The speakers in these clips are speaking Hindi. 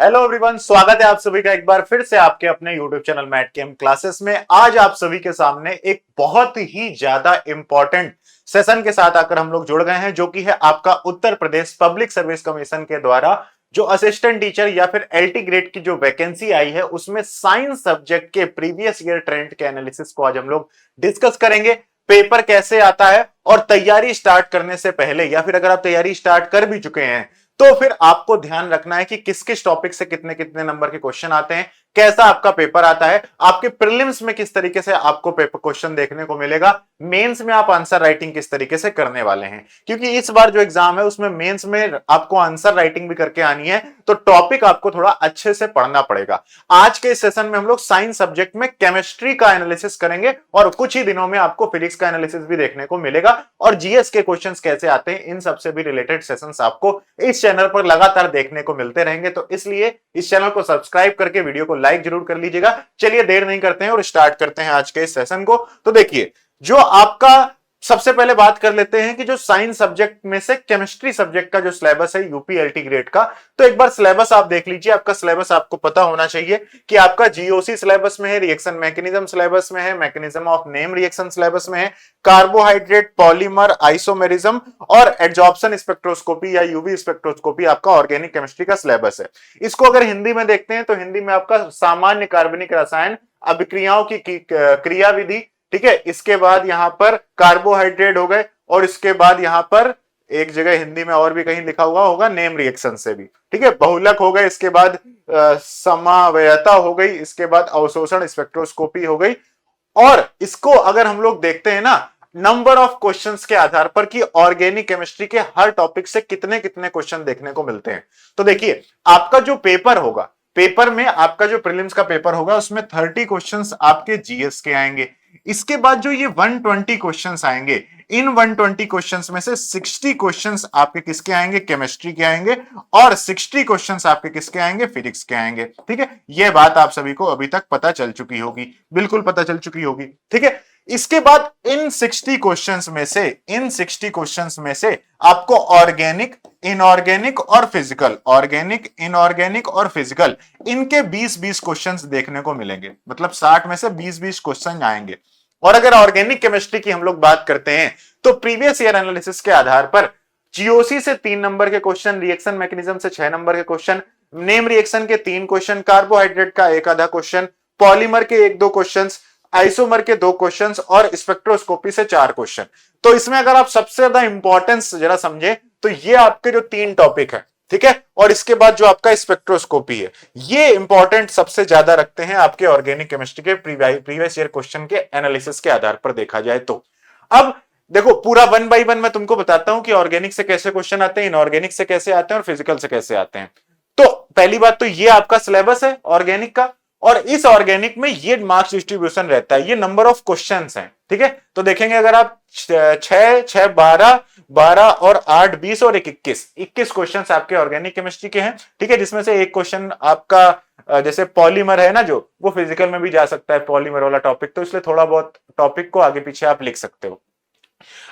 हेलो एवरीवन, स्वागत है आप सभी का एक बार फिर से आपके अपने यूट्यूब चैनल मैट केम क्लासेस में। आज आप सभी के सामने एक बहुत ही ज्यादा इंपॉर्टेंट सेशन के साथ आकर हम लोग जुड़ गए हैं, जो कि है आपका Uttar Pradesh public service commission के द्वारा जो असिस्टेंट टीचर या फिर एलटी ग्रेड की जो वैकेंसी आई है, उसमें साइंस सब्जेक्ट के प्रीवियस ईयर ट्रेंड के एनालिसिस को आज हम लोग डिस्कस करेंगे। पेपर कैसे आता है और तैयारी स्टार्ट करने से पहले या फिर अगर आप तैयारी स्टार्ट कर भी चुके हैं तो फिर आपको ध्यान रखना है कि किस किस टॉपिक से कितने कितने नंबर के क्वेश्चन आते हैं, कैसा आपका पेपर आता है, आपके प्रीलिम्स में किस तरीके से आपको पेपर क्वेश्चन देखने को मिलेगा, मेंस में आप आंसर राइटिंग किस तरीके से करने वाले हैं। क्योंकि इस बार जो एग्जाम है उसमें मेंस में आपको आंसर राइटिंग भी करके आनी है, तो टॉपिक आपको थोड़ा अच्छे से पढ़ना पड़ेगा। आज के इस सेशन में हम लोग साइंस सब्जेक्ट में केमिस्ट्री का एनालिसिस करेंगे और कुछ ही दिनों में आपको फिजिक्स का एनालिसिस भी देखने को मिलेगा और जीएस के क्वेश्चंस कैसे आते हैं, इन सबसे भी रिलेटेड सेशंस आपको इस चैनल पर लगातार देखने को मिलते रहेंगे। तो इसलिए इस चैनल को सब्सक्राइब करके वीडियो को लाइक जरूर कर लीजिएगा। चलिए देर नहीं करते हैं और स्टार्ट करते हैं आज के इस सेशन को। तो देखिए, जो आपका सबसे पहले बात कर लेते हैं कि जो साइंस सब्जेक्ट में से केमिस्ट्री सब्जेक्ट का जो सिलेबस है यूपी एलटी ग्रेड का, तो एक बार सिलेबस आप देख लीजिए। आपका सिलेबस आपको पता होना चाहिए कि आपका जीओसी सिलेबस में है, रिएक्शन मैकेनिज्म सिलेबस में है, mechanism of name reaction syllabus में है, कार्बोहाइड्रेट, पॉलीमर, आइसोमेरिज्म और एडजॉर्प्शन स्पेक्ट्रोस्कोपी या यूवी स्पेक्ट्रोस्कोपी आपका ऑर्गेनिक केमिस्ट्री का सिलेबस है। इसको अगर हिंदी में देखते हैं तो हिंदी में आपका सामान्य कार्बनिक रसायन अभिक्रियाओं की क्रिया विधि, ठीक है। इसके बाद यहां पर कार्बोहाइड्रेट हो गए और इसके बाद यहां पर एक जगह हिंदी में और भी कहीं लिखा हुआ होगा नेम रिएक्शन से भी, ठीक है। बहुलक हो गए, इसके बाद समावयता हो गई, इसके बाद अवशोषण स्पेक्ट्रोस्कोपी हो गई। और इसको अगर हम लोग देखते हैं ना नंबर ऑफ क्वेश्चंस के आधार पर कि ऑर्गेनिक केमिस्ट्री के हर टॉपिक से कितने कितने क्वेश्चन देखने को मिलते हैं, तो देखिए आपका जो पेपर होगा, पेपर में आपका जो प्रीलिम्स का पेपर होगा उसमें 30 क्वेश्चंस आपके जीएस के आएंगे। इसके बाद जो ये 120 क्वेश्चंस आएंगे, इन 120 क्वेश्चंस में से 60 क्वेश्चंस आपके किसके आएंगे, केमिस्ट्री के आएंगे, और 60 क्वेश्चंस आपके किसके आएंगे, फिजिक्स के आएंगे। ठीक है, यह बात आप सभी को अभी तक पता चल चुकी होगी, बिल्कुल पता चल चुकी होगी। ठीक है, इसके बाद इन 60 क्वेश्चंस में से आपको ऑर्गेनिक, इनऑर्गेनिक और फिजिकल, ऑर्गेनिक, इनऑर्गेनिक और फिजिकल, इनके 20-20 क्वेश्चंस देखने को मिलेंगे। मतलब 60 में से 20-20 क्वेश्चन आएंगे। और अगर ऑर्गेनिक केमिस्ट्री की हम लोग बात करते हैं तो प्रीवियस ईयर एनालिसिस के आधार पर जीओसी से 3 नंबर के क्वेश्चन, रिएक्शन मैकेनिज्म से 6 नंबर के क्वेश्चन, नेम रिएक्शन के 3 क्वेश्चन, कार्बोहाइड्रेट का एक आधा क्वेश्चन, पॉलीमर के 1-2 क्वेश्चन, आइसोमर के 2 क्वेश्चंस और स्पेक्ट्रोस्कोपी से 4 क्वेश्चन। तो इसमें अगर आप सबसे ज्यादा इंपॉर्टेंस जरा समझे तो ये आपके जो 3 टॉपिक है, ठीक है, और इसके बाद जो आपका स्पेक्ट्रोस्कोपी है, ये इंपॉर्टेंट सबसे ज्यादा रखते हैं आपके ऑर्गेनिक केमिस्ट्री के प्रीवियस ईयर क्वेश्चन के एनालिसिस के आधार पर देखा जाए तो। अब देखो पूरा 1 बाय 1 मैं तुमको बताता हूं कि ऑर्गेनिक से कैसे क्वेश्चन आते हैं, इनऑर्गेनिक से कैसे आते हैं और फिजिकल से कैसे आते हैं। तो पहली बात तो ये आपका सिलेबस है ऑर्गेनिक का, और इस ऑर्गेनिक में ये मार्क्स डिस्ट्रीब्यूशन रहता है, ये नंबर ऑफ क्वेश्चंस हैं। ठीक है, तो देखेंगे अगर आप 6, 12 और 8, 20 और 21 क्वेश्चंस आपके ऑर्गेनिक केमिस्ट्री के हैं। ठीक है, जिसमें से एक क्वेश्चन आपका जैसे पॉलीमर है ना, जो वो फिजिकल में भी जा सकता है, पॉलीमर वाला टॉपिक, तो इसलिए थोड़ा बहुत टॉपिक को आगे पीछे आप लिख सकते हो।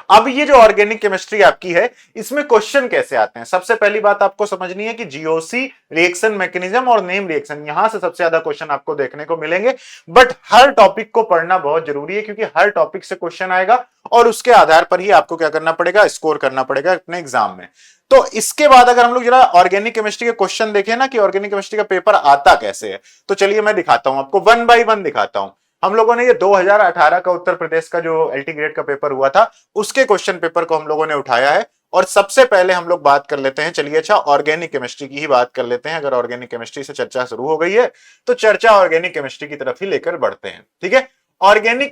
अब ये जो ऑर्गेनिक केमिस्ट्री आपकी है, इसमें क्वेश्चन कैसे आते हैं, सबसे पहली बात आपको समझनी है कि जीओसी, रिएक्शन मैकेनिज्म और नेम रिएक्शन, यहां से सबसे ज्यादा क्वेश्चन आपको देखने को मिलेंगे। बट हर टॉपिक को पढ़ना बहुत जरूरी है, क्योंकि हर टॉपिक से क्वेश्चन आएगा और उसके आधार पर ही आपको क्या करना पड़ेगा, स्कोर करना पड़ेगा अपने एग्जाम में। तो इसके बाद अगर हम लोग जरा ऑर्गेनिक केमिस्ट्री के क्वेश्चन देखें ना कि ऑर्गेनिक केमिस्ट्री का पेपर आता कैसे है, तो चलिए मैं दिखाता हूं आपको, 1 बाय 1 दिखाता हूं। हम लोगों ने ये 2018 का उत्तर प्रदेश का जो एलटी ग्रेड का पेपर हुआ था, उसके क्वेश्चन पेपर को हम लोगों ने उठाया है। और सबसे पहले हम लोग बात कर लेते हैं, चलिए अच्छा ऑर्गेनिक केमिस्ट्री की ही बात कर लेते हैं। अगर ऑर्गेनिक केमिस्ट्री से चर्चा शुरू हो गई है तो चर्चा ऑर्गेनिक केमिस्ट्री की तरफ ही लेकर बढ़ते हैं। ठीक है, ऑर्गेनिक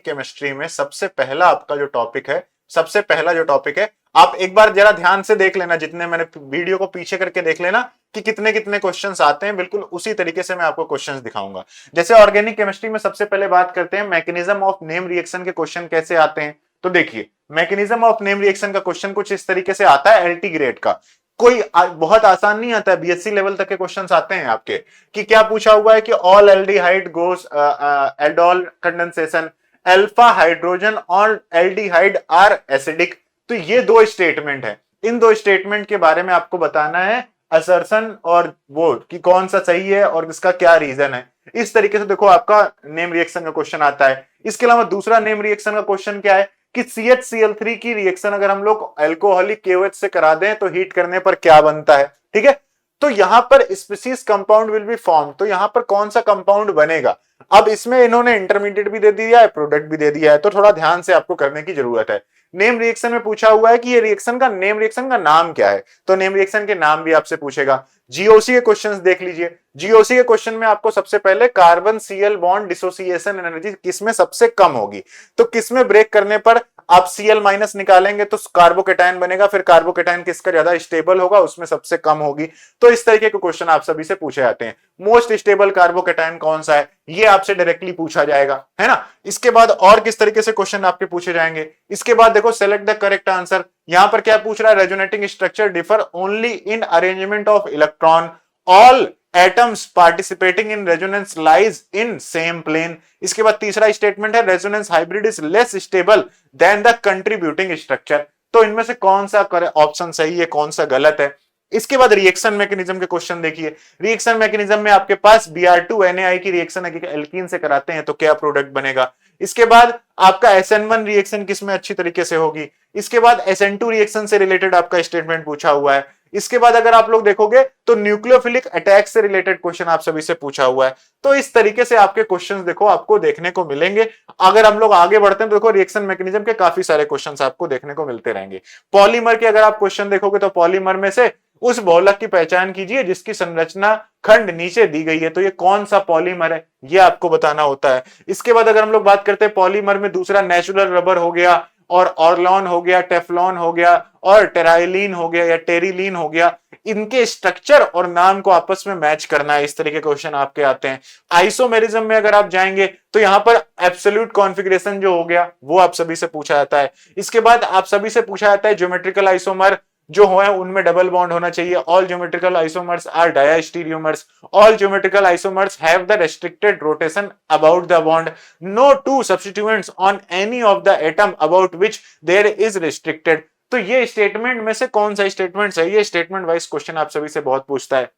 केमिस्ट्री में सबसे पहला आपका जो टॉपिक है, सबसे पहला जो टॉपिक है, आप एक बार जरा ध्यान से देख लेना, जितने मैंने वीडियो को पीछे करके देख लेना कि कितने कितने क्वेश्चंस आते हैं, बिल्कुल उसी तरीके से मैं आपको क्वेश्चंस दिखाऊंगा। जैसे ऑर्गेनिक केमिस्ट्री में सबसे पहले बात करते हैं मैकेनिज्म ऑफ नेम रिएक्शन के क्वेश्चन कैसे आते हैं। तो देखिए, मैकेनिज्म ऑफ नेम रिएक्शन का क्वेश्चन कुछ इस तरीके से आता है एलटी ग्रेड का, कोई बहुत आसान नहीं आता है, बीएससी लेवल तक के क्वेश्चंस आते हैं आपके, कि क्या पूछा हुआ है कि ऑल एल्डिहाइड गोस एल्डोल कंडेंसेशन, अल्फा हाइड्रोजन और एल्डिहाइड आर एसिडिक। तो ये 2 स्टेटमेंट है, इन 2 स्टेटमेंट के बारे में आपको बताना है असर्शन और वो कि कौन सा सही है और इसका क्या रीजन है। इस तरीके से देखो आपका नेम रिएक्शन का क्वेश्चन आता है। इसके अलावा दूसरा नेम रिएक्शन का क्वेश्चन क्या है कि CHCl3 की रिएक्शन अगर हम लोग अल्कोहलिक KOH से करा दें तो हीट करने पर क्या बनता है। ठीक है, तो यहां पर species compound will be form, तो यहां पर कौन सा कंपाउंड बनेगा। अब इसमें इन्होंने इंटरमीडिएट भी दे दिया है, प्रोडक्ट भी दे दिया है, तो थोड़ा ध्यान से आपको करने की जरूरत है। नेम रिएक्शन में पूछा हुआ है कि ये रिएक्शन का नेम रिएक्शन का नाम क्या है, तो नेम रिएक्शन के नाम भी आपसे पूछेगा। जीओसी के क्वेश्चंस देख लीजिए। जीओसी के क्वेश्चन में आपको सबसे पहले carbon Cl bond dissociation energy किसमें सबसे कम होगी, तो किसमें ब्रेक करने पर आप Cl माइनस निकालेंगे तो कार्बोकेटायन बनेगा, फिर कार्बोकेटायन किसका ज्यादा स्टेबल होगा, उसमें सबसे कम होगी। तो इस तरीके के क्वेश्चन आप सभी से पूछे जाते हैं। मोस्ट स्टेबल कार्बोकेटायन कौन सा है, ये आपसे डायरेक्टली पूछा जाएगा, है ना। इसके बाद और किस तरीके से क्वेश्चन आपके पूछे जाएंगे। इसके बाद देखो सेलेक्ट द करेक्ट आंसर। यहां पर क्या पूछ रहा है, resonating structure differ only in arrangement of electron, all atoms participating in resonance lies in same plane. इसके बाद तीसरा स्टेटमेंट है resonance hybrid is less stable than the contributing structure. तो इनमें से कौन सा ऑप्शन सही है, कौन सा गलत है। इसके बाद रिएक्शन मैकेनिज्म के क्वेश्चन देखिए। रिएक्शन मैकेनिज्म में आपके पास Br2NaI की रिएक्शन एल्कीन से कराते हैं तो क्या प्रोडक्ट बनेगा। इसके बाद आपका SN1 रिएक्शन किसमें अच्छी तरीके से होगी। इसके बाद SN2 रिएक्शन से रिलेटेड आपका स्टेटमेंट पूछा हुआ है। इसके बाद अगर आप लोग देखोगे तो न्यूक्लियोफिलिक अटैक से रिलेटेड क्वेश्चन आप सभी से पूछा हुआ है। तो इस तरीके से आपके क्वेश्चंस देखो आपको देखने को मिलेंगे। अगर हम लोग आगे बढ़ते हैं तो देखो रिएक्शन मैकेनिज्म के काफी सारे क्वेश्चंस आपको देखने को मिलते रहेंगे। पॉलीमर के अगर आप क्वेश्चन देखोगे तो पॉलीमर में से उस बहुलक की पहचान कीजिए जिसकी संरचना खंड नीचे दी गई है, तो ये कौन सा पॉलीमर है ये आपको बताना होता है। इसके बाद अगर हम लोग बात करते हैं पॉलीमर में, दूसरा नेचुरल रबर हो गया और ऑर्लॉन हो गया, टेफ्लॉन हो गया और टेराइलिन हो गया या टेरिलीन हो गया, इनके स्ट्रक्चर और नाम को आपस में मैच करना है। इस तरह के क्वेश्चन आपके आते हैं। आइसोमेरिज्म में अगर आप जाएंगे तो यहां पर एब्सोल्यूट कॉन्फ़िगरेशन जो हो गया वो आप सभी से पूछा जाता है। इसके बाद आप सभी से पूछा जाता है ज्योमेट्रिकल आइसोमर जो है उनमें डबल बॉन्ड होना चाहिए। All geometrical isomers are diastereomers, all geometrical isomers have the restricted rotation about the bond, no two substituents on any of the atom about which there is restricted. तो ये स्टेटमेंट में से कौन सा स्टेटमेंट सही है, स्टेटमेंट वाइज क्वेश्चन आप सभी से बहुत पूछता है।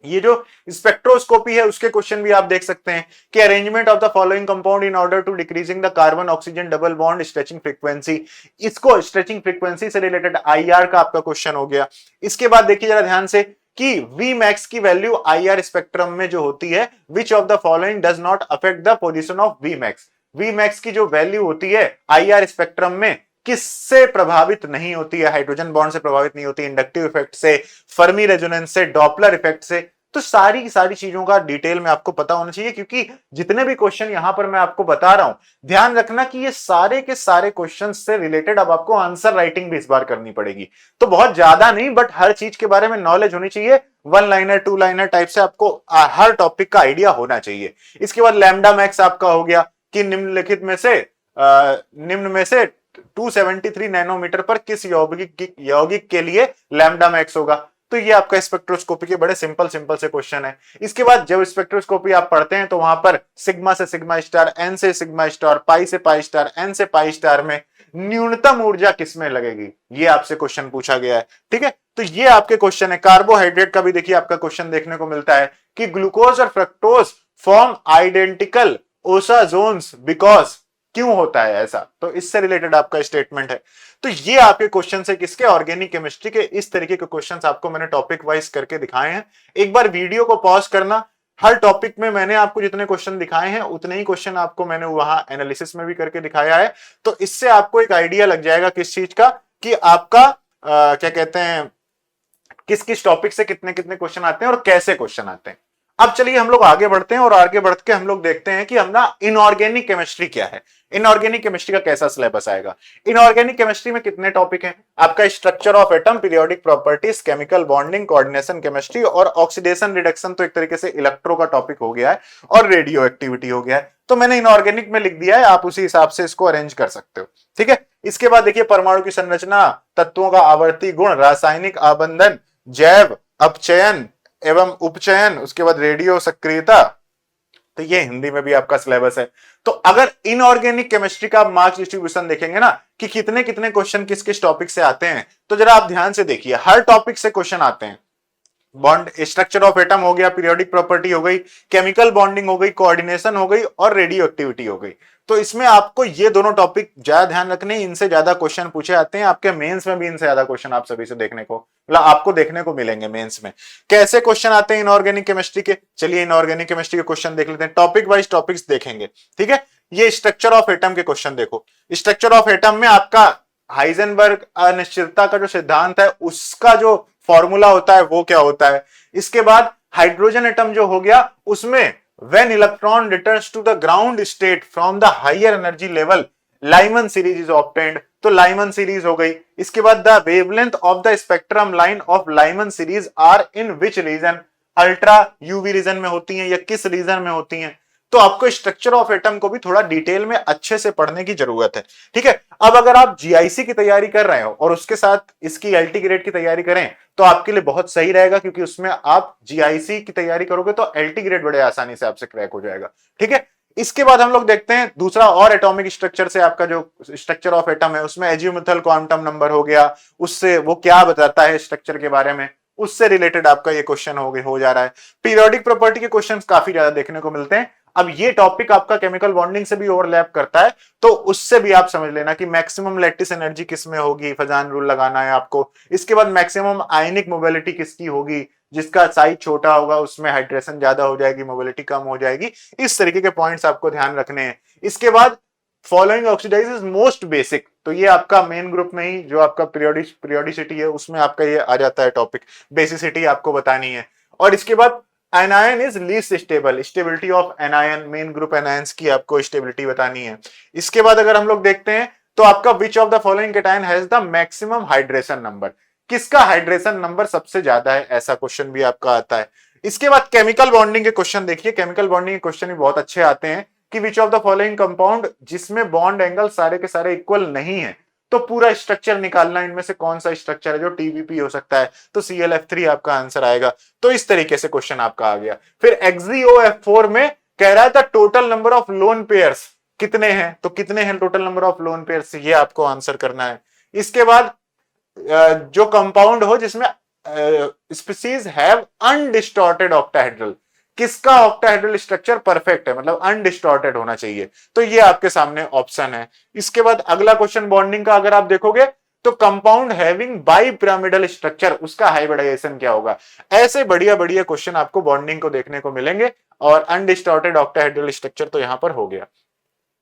ये जो स्पेक्ट्रोस्कोपी है उसके क्वेश्चन भी आप देख सकते हैं कि arrangement of the following compound in order to decreasing the carbon oxygen double bond stretching frequency. इसको स्ट्रेचिंग फ्रीक्वेंसी से रिलेटेड IR का आपका क्वेश्चन हो गया। इसके बाद देखिए जरा ध्यान से कि Vmax की वैल्यू IR स्पेक्ट्रम में जो होती है, विच of the following does not affect the position of Vmax। Vmax की जो वैल्यू होती है IR स्पेक्ट्रम में किससे प्रभावित नहीं होती है, हाइड्रोजन बॉन्ड से प्रभावित नहीं होती, इंडक्टिव इफेक्ट से, फर्मी रेजोनेंस से, डॉपलर इफेक्ट से। तो सारी की सारी चीजों का डिटेल में आपको पता होना चाहिए, क्योंकि जितने भी क्वेश्चन यहां पर मैं आपको बता रहा हूं, ध्यान रखना कि ये सारे के सारे क्वेश्चन से रिलेटेड अब आपको आंसर राइटिंग भी इस बार करनी पड़ेगी। तो बहुत ज्यादा नहीं, बट हर चीज के बारे में नॉलेज होनी चाहिए। 1 लाइनर 2 लाइनर टाइप से आपको हर टॉपिक का आइडिया होना चाहिए। इसके बाद लैम्डा मैक्स आपका हो गया कि निम्नलिखित में से निम्न में से 273 नैनोमीटर पर किस यौगिक के लिए लैम्डा मैक्स होगा। तो ये आपका स्पेक्ट्रोस्कोपी के बड़े सिंपल से क्वेश्चन है। इसके बाद जब स्पेक्ट्रोस्कोपी आप पढ़ते हैं तो वहां पर सिग्मा से सिग्मा स्टार, एन से सिग्मा स्टार, पाई से पाई स्टार, एन से पाई स्टार में न्यूनतम ऊर्जा किसमें लगेगी, ये आपसे क्वेश्चन पूछा गया है। ठीक है, तो ये आपके क्वेश्चन है। कार्बोहाइड्रेट का भी देखिए आपका क्वेश्चन देखने को मिलता है कि ग्लूकोज और फ्रक्टोज फॉर्म आइडेंटिकल ओसाजोन्स बिकॉज, क्यों होता है ऐसा, तो इससे रिलेटेड आपका स्टेटमेंट है। तो ये आपके क्वेश्चन है किसके, ऑर्गेनिक केमिस्ट्री के। इस तरीके के क्वेश्चंस आपको मैंने टॉपिक वाइज करके दिखाए हैं। एक बार वीडियो को पॉज करना, हर टॉपिक में मैंने आपको जितने क्वेश्चन दिखाए हैं उतने ही क्वेश्चन आपको मैंने वहां एनालिसिस में भी करके दिखाया है। तो इससे आपको एक आइडिया लग जाएगा किस चीज का, कि आपका क्या कहते हैं, किस किस टॉपिक से कितने कितने क्वेश्चन आते हैं और कैसे क्वेश्चन आते हैं। अब चलिए हम लोग आगे बढ़ते हैं और आगे बढ़ के हम लोग देखते हैं कि हमरा इनऑर्गेनिक केमिस्ट्री क्या है, इनऑर्गेनिक केमिस्ट्री का कैसा सिलेबस आएगा। इनऑर्गेनिक केमिस्ट्री में कितने टॉपिक हैं आपका, structure of atom, periodic properties, chemical bonding, coordination chemistry और ऑक्सीडेशन रिडक्शन, तो एक तरीके से इलेक्ट्रो का टॉपिक हो गया है और रेडियो एक्टिविटी हो गया है। तो मैंने इनऑर्गेनिक में लिख दिया है, आप उसी हिसाब से इसको अरेंज कर सकते हो। ठीक है, इसके बाद देखिए परमाणु की संरचना, तत्वों का आवर्ती गुण, रासायनिक आबंधन, जैव अपचयन एवं उपचयन, उसके बाद रेडियो सक्रियता। तो ये हिंदी में भी आपका सिलेबस है। तो अगर इनऑर्गेनिक केमिस्ट्री का मार्क्स डिस्ट्रीब्यूशन देखेंगे ना कि कितने कितने क्वेश्चन किस किस टॉपिक से आते हैं, तो जरा आप ध्यान से देखिए, हर टॉपिक से क्वेश्चन आते हैं। बॉन्ड स्ट्रक्चर ऑफ एटम हो गया, पीरियोडिक प्रॉपर्टी हो गई, केमिकल बॉन्डिंग हो गई, कोऑर्डिनेशन हो गई और रेडियो एक्टिविटी हो गई। तो इसमें आपको ये दोनों टॉपिक ज्यादा ध्यान रखने, इनसे ज्यादा क्वेश्चन पूछे जाते हैं आपके मेंस में भी, इनसे ज्यादा क्वेश्चन आप सभी से देखने को मतलब आपको देखने को मिलेंगे मेंस में। कैसे क्वेश्चन आते हैं इनऑर्गेनिक केमिस्ट्री के, चलिए इनऑर्गेनिक केमिस्ट्री के क्वेश्चन देख लेते हैं, टॉपिक वाइज टॉपिक्स देखेंगे। ठीक है, ये स्ट्रक्चर ऑफ एटम के क्वेश्चन देखो। स्ट्रक्चर ऑफ एटम में आपका हाइजेनबर्ग अनिश्चितता का जो सिद्धांत है उसका जो फॉर्मूला होता है वो क्या होता है। इसके बाद हाइड्रोजन एटम जो हो गया उसमें when electron returns to the ground state from the higher energy level Lyman series is obtained, तो Lyman series हो गई। इसके बाद the wavelength of the spectrum line of Lyman series are in which region, ultra UV region में होती हैं या किस रीजन में होती हैं। तो आपको स्ट्रक्चर ऑफ एटम को भी थोड़ा डिटेल में अच्छे से पढ़ने की जरूरत है। ठीक है, अब अगर आप जीआईसी की तैयारी कर रहे हो और उसके साथ इसकी एलटी ग्रेड की तैयारी करें तो आपके लिए बहुत सही रहेगा, क्योंकि उसमें आप जीआईसी की तैयारी करोगे तो एलटी ग्रेड बड़े आसानी से आपसे क्रैक हो जाएगा। ठीक है, इसके बाद हम लोग देखते हैं दूसरा और एटॉमिक स्ट्रक्चर से आपका जो स्ट्रक्चर ऑफ एटम है उसमें एजीमुथल क्वांटम नंबर हो गया, उससे वो क्या बताता है स्ट्रक्चर के बारे में, उससे रिलेटेड आपका ये क्वेश्चन हो जा रहा है। पीरियोडिक प्रॉपर्टी के क्वेश्चंस काफी ज्यादा देखने को मिलते हैं। अब ये टॉपिक आपका केमिकल बॉन्डिंग से भी ओवरलैप करता है, तो उससे भी आप समझ लेना कि मैक्सिमम लैटिस एनर्जी किसमें होगी, फजान रूल लगाना है आपको। इसके बाद मैक्सिमम आयनिक मोबिलिटी किसकी होगी, जिसका साइज छोटा होगा उसमें हाइड्रेशन ज्यादा हो जाएगी, मोबिलिटी कम हो जाएगी। इस तरीके के पॉइंट्स आपको ध्यान रखने हैं। इसके बाद following oxidise is most basic, तो ये आपका मेन ग्रुप में ही जो आपका पीरियोडिसिटी है उसमें आपका ये आ जाता है टॉपिक, बेसिसिटी आपको बतानी है। और इसके बाद anion is least stable, stability of anion, main group anions की आपको स्टेबिलिटी बतानी है। इसके बाद अगर हम लोग देखते हैं तो आपका विच of the following cation has the maximum hydration number, किसका हाइड्रेशन नंबर सबसे ज्यादा है, ऐसा क्वेश्चन भी आपका आता है। इसके बाद केमिकल बॉन्डिंग के क्वेश्चन देखिए, केमिकल बॉन्डिंग के क्वेश्चन भी बहुत अच्छे आते हैं कि विच ऑफ द फॉलोइंग कंपाउंड जिसमें बॉन्ड एंगल सारे के सारे इक्वल नहीं है, तो पूरा स्ट्रक्चर निकालना इनमें से कौन सा स्ट्रक्चर है जो टीवीपी हो सकता है, तो ClF3 आपका आंसर आएगा। तो इस तरीके से क्वेश्चन आपका आ गया। फिर XeOF4 में कह रहा है the total number of lone pairs कितने हैं, तो कितने हैं total number of lone pairs, ये आपको आंसर करना है। इसके बाद जो कंपाउंड हो जिसमें स्पीसीज हैव अनडिस्टॉर्टेड ऑक्टाहेड्रल, किसका ऑक्टाहेड्रल स्ट्रक्चर परफेक्ट है, मतलब अनडिस्टॉर्टेड होना चाहिए, तो ये आपके सामने ऑप्शन है। इसके बाद अगला क्वेश्चन बॉन्डिंग का अगर आप देखोगे तो compound having bi pyramidal structure, उसका हाइब्रिडाइजेशन क्या होगा। ऐसे बढ़िया बढ़िया क्वेश्चन आपको बॉन्डिंग को देखने को मिलेंगे। और अनडिस्टॉर्टेड ऑक्टाहेड्रल स्ट्रक्चर तो यहां पर हो गया।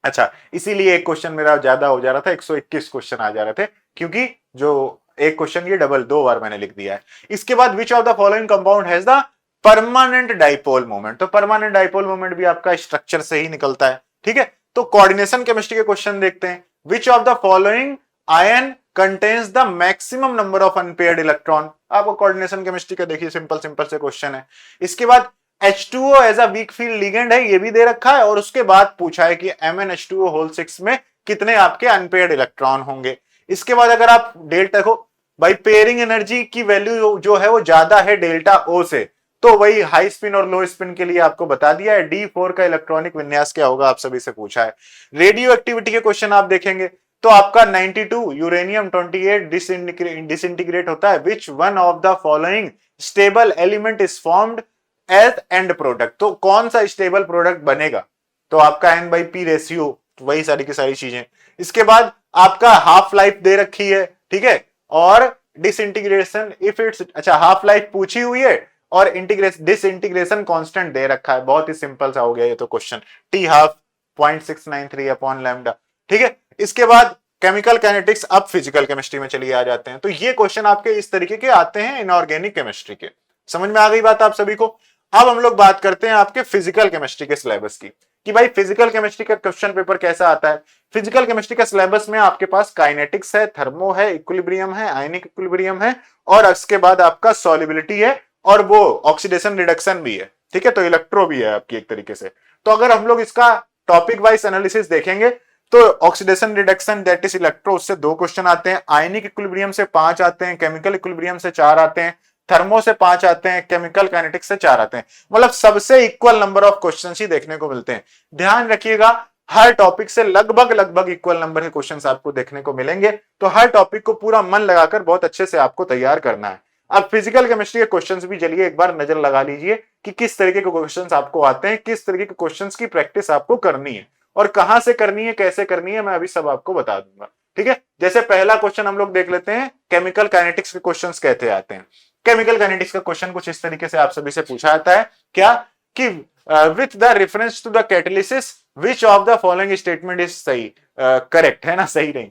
अच्छा, इसीलिए एक क्वेश्चन मेरा ज्यादा हो जा रहा था, 121 क्वेश्चन आ जा रहे थे, क्योंकि जो एक क्वेश्चन ये डबल 2 बार मैंने लिख दिया है। इसके बाद विच of the following compound has the permanent dipole moment, तो परमानेंट डाइपोल मोमेंट भी आपका स्ट्रक्चर से ही निकलता है। ठीक है, तो कोऑर्डिनेशन केमिस्ट्री के क्वेश्चन देखते हैं। विच of the following ion contains the maximum number of unpaired electron, आपको कोऑर्डिनेशन केमिस्ट्री का देखिए सिंपल सिंपल से क्वेश्चन है। इसके बाद H2O as a weak field ligand है, ये भी दे रखा है, और उसके बाद पूछा है कि MnH2O6 में कितने आपके अनपेयर्ड इलेक्ट्रॉन होंगे। इसके बाद अगर आप डेल्टा को भाई पेयरिंग एनर्जी की वैल्यू जो है वो ज्यादा है डेल्टा O से, तो वही हाई स्पिन और लो स्पिन के लिए आपको बता दिया है। D4 का इलेक्ट्रॉनिक विन्यास क्या होगा, आप सभी से पूछा है। रेडियो एक्टिविटी के क्वेश्चन आप देखेंगे तो आपका 92 यूरेनियम 28 डिसइंटीग्रेट होता है। Which one of the following stable element is formed as end product, तो कौन सा स्टेबल प्रोडक्ट बनेगा, तो आपका N/P रेशियो, वही सारी की सारी चीजें। इसके बाद आपका हाफ लाइफ दे रखी है, ठीक है, और डिसइंटीग्रेशन इफ इट्स, अच्छा हाफ लाइफ पूछी हुई है और इंटीग्रेशन डिसइंटीग्रेशन कांस्टेंट दे रखा है, बहुत ही सिंपल सा हो गया ये तो क्वेश्चन, T12 0.693 अपॉन लैम्डा। ठीक है, इसके बाद केमिकल काइनेटिक्स, अब फिजिकल केमिस्ट्री में चलिए आ जाते हैं। तो ये क्वेश्चन आपके इस तरीके के आते हैं इनऑर्गेनिक केमिस्ट्री के। समझ में आ गई बात आप सभी को। अब हम लोग बात करते हैं आपके फिजिकल केमिस्ट्री के सिलेबस की, कि भाई फिजिकल केमिस्ट्री का क्वेश्चन पेपर कैसा आता है। फिजिकल केमिस्ट्री का सिलेबस में आपके पास काइनेटिक्स है, थर्मो है, इक्विलिब्रियम है, आयनिक इक्विलिब्रियम है, और उसके बाद आपका सॉल्युबिलिटी है, और वो ऑक्सीडेशन रिडक्शन भी है। ठीक है, तो इलेक्ट्रो भी है आपकी एक तरीके से। तो अगर हम लोग इसका टॉपिक वाइज एनालिसिस देखेंगे तो oxidation reduction that is electro, उससे 2 क्वेश्चन आते हैं, आयनिक इक्विलिब्रियम से 5 आते हैं, केमिकल इक्विलिब्रियम से 4 आते हैं, थर्मो से 5 आते हैं, केमिकल काइनेटिक्स से 4 आते हैं। मतलब सबसे इक्वल नंबर ऑफ क्वेश्चंस ही देखने को मिलते हैं। ध्यान रखिएगा, हर टॉपिक से लगभग इक्वल नंबर के क्वेश्चंस आपको देखने को मिलेंगे, तो हर टॉपिक को पूरा मन लगाकर बहुत अच्छे से आपको तैयार करना है। अब फिजिकल केमिस्ट्री के क्वेश्चंस भी चलिए एक बार नजर लगा लीजिए कि किस तरीके के क्वेश्चंस आपको आते हैं, किस तरीके के क्वेश्चंस की प्रैक्टिस आपको करनी है और कहां से करनी है, कैसे करनी है, मैं अभी सब आपको बता दूंगा। ठीक है, जैसे पहला क्वेश्चन हम लोग देख लेते हैं, केमिकल काइनेटिक्स के क्वेश्चंस कहते आते हैं। केमिकल काइनेटिक्स का क्वेश्चन कुछ इस तरीके से आप सभी से पूछा जाता है क्या कि with the reference to the catalysis which of the following statement is सही, करेक्ट है ना, सही नहीं।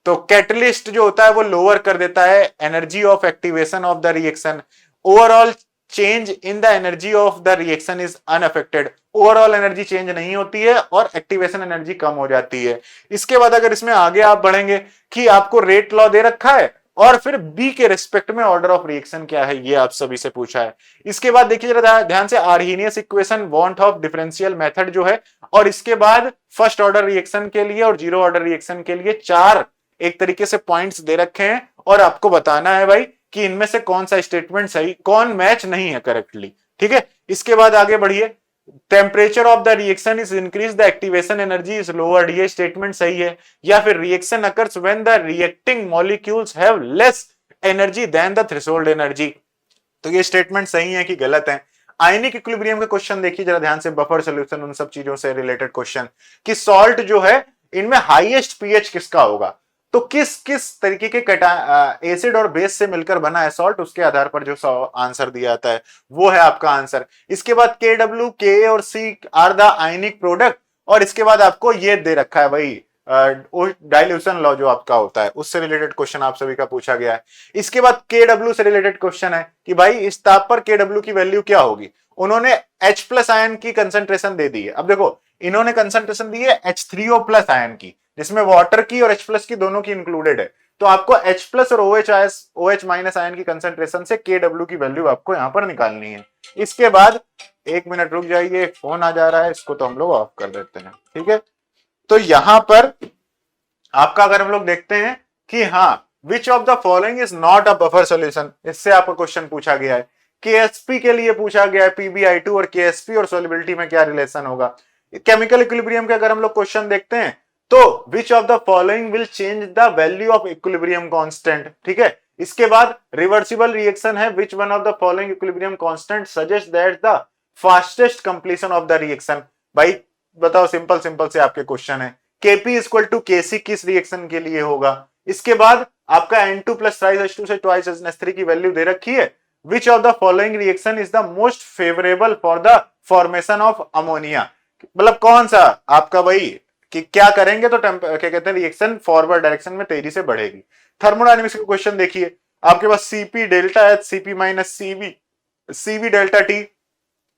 तो कैटलिस्ट जो होता है वो लोअर कर देता है energy of activation of the reaction, overall change in the energy of the reaction is unaffected, overall energy change नहीं होती है और एक्टिवेशन एनर्जी कम हो जाती है। इसके बाद अगर इसमें आगे आप बढ़ेंगे कि आपको रेट लॉ दे रखा है और फिर बी के रिस्पेक्ट में ऑर्डर ऑफ रिएक्शन क्या है, ये आप सभी से पूछा है। इसके बाद देखिए जरा ध्यान से, Arrhenius equation, want of differential method जो है, और इसके बाद फर्स्ट ऑर्डर रिएक्शन के लिए और जीरो ऑर्डर रिएक्शन के लिए चार एक तरीके से पॉइंट्स दे रखे हैं और आपको बताना है भाई कि इनमें से कौन सा स्टेटमेंट सही, कौन मैच नहीं है करेक्टली। ठीक है, इसके बाद आगे बढ़िए, temperature of the reaction is increase the activation energy is lowered, ये स्टेटमेंट सही है। या फिर reaction occurs when the reacting molecules have less energy than the threshold energy, तो ये स्टेटमेंट सही है कि गलत है। आयनिक इक्विलिब्रियम के क्वेश्चन देखिए जरा ध्यान से, बफर सॉल्यूशन, उन सब चीजों से रिलेटेड क्वेश्चन कि सॉल्ट जो है इनमें हाईएस्ट पीएच किसका होगा, तो किस किस तरीके के एसिड और बेस से मिलकर बना है सॉल्ट, उसके आधार पर जो आंसर दिया जाता है वो है आपका आंसर। इसके बाद के डब्ल्यू, के और C are the ionic product, और इसके बाद आपको ये दे रखा है भाई डाइल्यूशन लॉ जो आपका होता है, उससे रिलेटेड क्वेश्चन आप सभी का पूछा गया है। इसके बाद के डब्ल्यू से रिलेटेड क्वेश्चन है कि भाई इस ताप पर के डब्ल्यू की वैल्यू क्या होगी, उन्होंने H प्लस आयन की कंसंट्रेशन दे दी है। अब देखो इन्होंने कंसंट्रेशन दी है H3O प्लस आयन की, जिसमें वाटर की और H प्लस की दोनों की इंक्लूडेड है, तो आपको H प्लस और OH माइनस आयन की कंसंट्रेशन से KW की वैल्यू आपको यहां पर निकालनी है। इसके बाद एक मिनट रुक जाइए, फोन आ जा रहा है, इसको तो हम लोग ऑफ कर देते हैं। ठीक है, तो यहां पर आपका अगर हम लोग देखते हैं कि हाँ, विच of the following is not a buffer solution, इससे आपको क्वेश्चन पूछा गया है। केएसपी के लिए पूछा गया है, PbI2 और केएसपी और सोलिबिलिटी में क्या रिलेशन होगा। केमिकल इक्विलिब्रियम के अगर हम लोग क्वेश्चन देखते हैं तो विच of the following will change the value of equilibrium constant. ठीक है, इसके बाद रिवर्सिबल रिएक्शन है, which one of the following equilibrium constant suggest that the fastest completion of the reaction. भाई बताओ, सिंपल सिंपल से आपके क्वेश्चन है, Kp इक्वल टू Kc किस रिएक्शन के लिए होगा। इसके बाद आपका N2 प्लस थ्राइस H2 से ट्वाइस NH3 की वैल्यू दे रखी है, विच of the following reaction is the most favourable for the formation of ammonia, मतलब कौन सा आपका भाई कि क्या करेंगे तो क्या कहते हैं रिएक्शन फॉरवर्ड डायरेक्शन में तेजी से बढ़ेगी। थर्मोडायनेमिक्स का क्वेश्चन देखिए, आपके पास Cp delta H, Cp minus Cv, Cv delta T,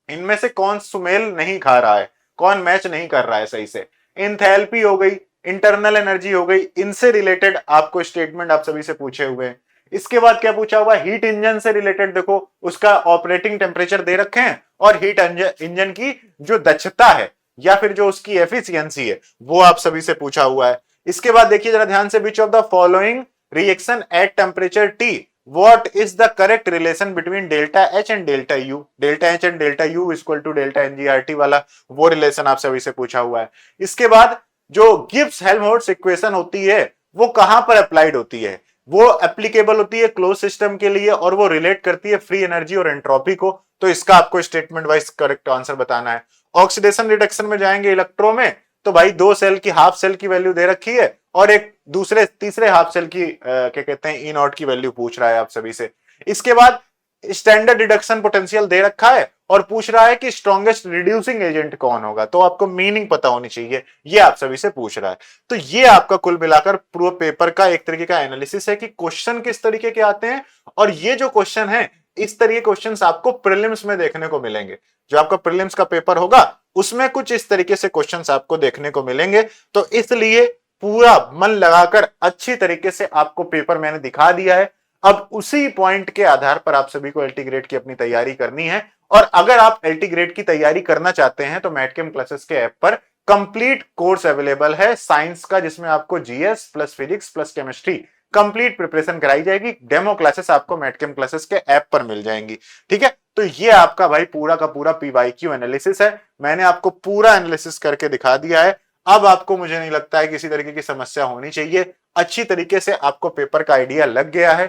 इनमें से कौन सुमेल नहीं खा रहा है, कौन मैच नहीं कर रहा है सही से। इंथैल्पी हो गई, इंटरनल एनर्जी हो गई, इनसे रिलेटेड आपको स्टेटमेंट आप सभी से पूछे हुए हैं। इसके बाद क्या पूछा हुआ, हीट इंजन से रिलेटेड, देखो उसका ऑपरेटिंग टेम्परेचर दे रखे हैं और हीट इंजन की जो दक्षता है या फिर जो उसकी एफिशिएंसी है वो आप सभी से पूछा हुआ है। इसके बाद देखिए जरा ध्यान से, विच of the following reaction at temperature T, what is the correct relation between delta H and delta U, delta H and delta U equal to delta NGRT वाला वो रिलेशन आप सभी से पूछा हुआ है। इसके बाद जो गिब्स हेल्महोल्ट्ज इक्वेशन होती है वो कहां पर अप्लाइड होती है, वो एप्लीकेबल होती है क्लोज सिस्टम के लिए और वो रिलेट करती है फ्री एनर्जी और एंट्रोपी को, तो इसका आपको स्टेटमेंट वाइज करेक्ट आंसर बताना है। ऑक्सीडेशन रिडक्शन में जाएंगे इलेक्ट्रो में, तो भाई दो सेल की हाफ सेल की वैल्यू दे रखी है और एक दूसरे तीसरे हाफ सेल की क्या कहते हैं E0 की वैल्यू पूछ रहा है आप सभी से। इसके बाद स्टैंडर्ड रिडक्शन पोटेंशियल दे रखा है और पूछ रहा है कि स्ट्रॉन्गेस्ट रिड्यूसिंग एजेंट कौन होगा, तो आपको मीनिंग पता होनी चाहिए, ये आप सभी से पूछ रहा है। तो ये आपका कुल मिलाकर पूरे पेपर का एक तरीके का एनालिसिस है कि क्वेश्चन किस तरीके के आते हैं, और ये जो क्वेश्चन है इस तरीके क्वेश्चंस आपको प्रीलिम्स में देखने को मिलेंगे। जो आपका प्रीलिम्स का पेपर होगा उसमें कुछ इस तरीके से क्वेश्चंस आपको देखने को मिलेंगे, तो इसलिए पूरा मन लगाकर अच्छी तरीके से आपको पेपर मैंने दिखा दिया है। अब उसी पॉइंट के आधार पर आप सभी को एलटी ग्रेड की अपनी तैयारी करनी है, और अगर आप एलटी ग्रेड की तैयारी करना चाहते हैं तो मैटकेम क्लासेस के ऐप पर कंप्लीट कोर्स अवेलेबल है साइंस का, जिसमें आपको GS plus physics plus chemistry complete preparation कराई जाएगी। डेमो क्लासेस आपको मैटकेम क्लासेस के ऐप पर मिल जाएंगी। ठीक है, तो ये आपका भाई पूरा का पूरा पीवाईक्यू एनालिसिस है, मैंने आपको पूरा एनालिसिस करके दिखा दिया है। अब आपको मुझे नहीं लगता है किसी तरीके की समस्या होनी चाहिए, अच्छी तरीके से आपको पेपर का आइडिया लग गया है।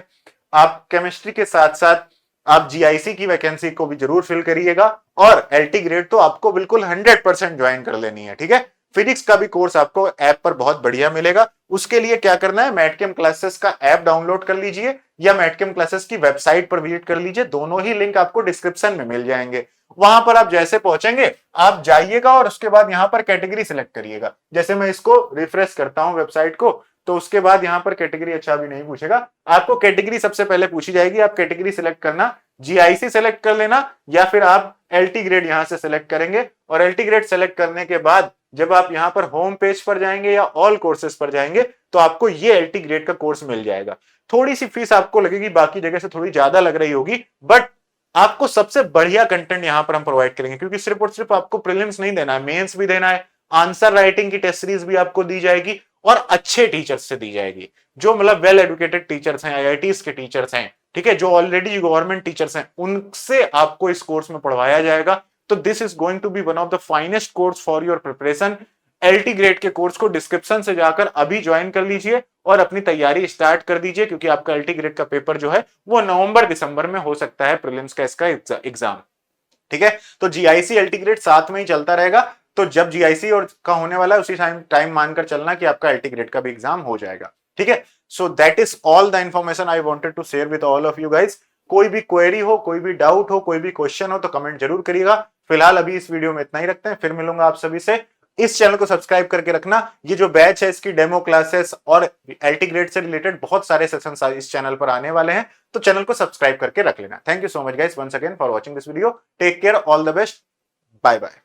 आप केमिस्ट्री के साथ साथ आप जीआईसी की वैकेंसी को भी जरूर फिल करिएगा, और एलटी ग्रेड तो आपको बिल्कुल 100% ज्वाइन कर लेनी है, ठीक है। फिजिक्स का भी कोर्स आपको ऐप पर बहुत बढ़िया मिलेगा। उसके लिए क्या करना है, मैटकेम क्लासेस का ऐप डाउनलोड कर लीजिए या मैटकेम क्लासेस की वेबसाइट पर विजिट कर लीजिए, दोनों ही लिंक आपको डिस्क्रिप्शन में मिल जाएंगे। वहां पर आप जैसे पहुंचेंगे आप जाइएगा और उसके बाद यहां पर कैटेगरी सिलेक्ट करिएगा। जैसे मैं इसको रिफ्रेश करता हूं वेबसाइट को, तो उसके बाद यहां पर कैटेगरी, अच्छा भी नहीं पूछेगा, आपको कैटेगरी सबसे पहले पूछी जाएगी। आप कैटेगरी सिलेक्ट करना, जीआईसी सेलेक्ट कर लेना या फिर आप एलटी ग्रेड यहां से सिलेक्ट करेंगे। और एलटी ग्रेड सेलेक्ट करने के बाद जब आप यहां पर होम पेज पर जाएंगे या ऑल कोर्सेज पर जाएंगे तो आपको ये एलटी ग्रेड का कोर्स मिल जाएगा। थोड़ी सी फीस आपको लगेगी, बाकी जगह से थोड़ी ज्यादा लग रही होगी, बट आपको सबसे बढ़िया कंटेंट यहां पर हम प्रोवाइड करेंगे, क्योंकि सिर्फ और सिर्फ आपको प्रीलिम्स नहीं देना है, मेंस भी देना है, आंसर राइटिंग की टेस्ट सीरीज भी आपको दी जाएगी और अच्छे टीचर्स से दी जाएगी, जो मतलब वेल एजुकेटेड टीचर्स हैं, आईआईटीज के टीचर्स हैं, ठीक है, जो ऑलरेडी गवर्नमेंट टीचर्स हैं, उनसे आपको इस कोर्स में पढ़वाया जाएगा। तो this is going to be one of the finest course for your preparation. LT grade के कोर्स को डिस्क्रिप्शन से जाकर अभी ज्वाइन कर लीजिए और अपनी तैयारी स्टार्ट कर दीजिए, क्योंकि आपका एलटी ग्रेड का पेपर जो है वो नवंबर दिसंबर में हो सकता है, प्रीलिम्स का इसका एग्जाम, ठीक है। तो जीआईसी एलटी ग्रेड साथ में ही चलता रहेगा, तो जब जीआईसी और का होने वाला है उसी टाइम मानकर चलना कि आपका एलटी ग्रेड का भी एग्जाम हो जाएगा, ठीक है। So that is all the information I wanted to share with all of you guys. कोई भी क्वेरी हो, कोई भी डाउट हो, कोई भी क्वेश्चन हो तो कमेंट जरूर करिएगा। फिलहाल अभी इस वीडियो में इतना ही रखते हैं, फिर मिलूंगा आप सभी से। इस चैनल को सब्सक्राइब करके रखना, ये जो बैच है इसकी डेमो क्लासेस और एलटी ग्रेड से रिलेटेड बहुत सारे सेशंस इस चैनल पर आने वाले हैं, तो चैनल को सब्सक्राइब करके रख लेना। Thank you so much guys once again for watching this video. Take care, all the best, bye bye.